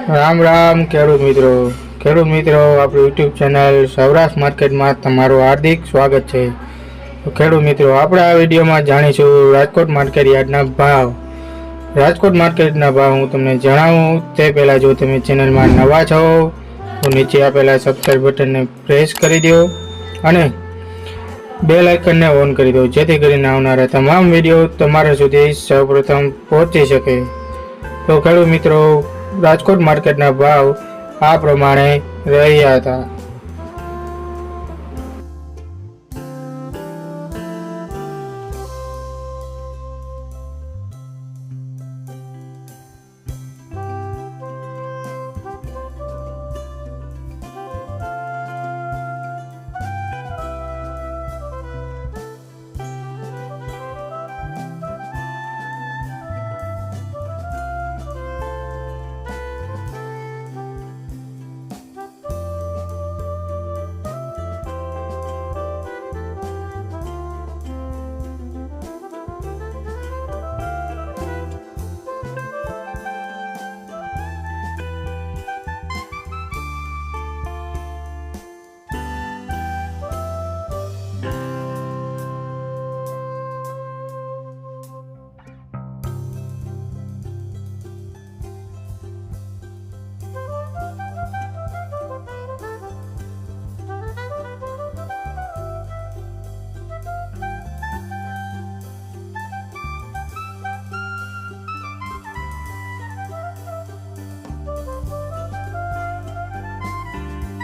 રામ રામ ખેડૂત મિત્રો આપણું યુટ્યુબ ચેનલ સૌરાષ્ટ્ર માર્કેટમાં તમારું હાર્દિક સ્વાગત છે। તો ખેડૂત મિત્રો, આપણે આ વિડીયોમાં જાણીશું રાજકોટ માર્કેટ યાર્ડના ભાવ। રાજકોટ માર્કેટના ભાવ હું તમને જણાવું તે પહેલાં જો તમે ચેનલમાં નવા છો તો નીચે આપેલા સબસ્ક્રાઇબ બટનને પ્રેસ કરી દો અને બેલ આઇકનને ઓન કરી દો, જેથી કરીને આવનારા તમામ વિડીયો તમારા સુધી સૌપ્રથમ પહોંચી શકે। તો ખેડૂત મિત્રો, રાજકોટ માર્કેટના ભાવ આ પ્રમાણે રહ્યા હતા।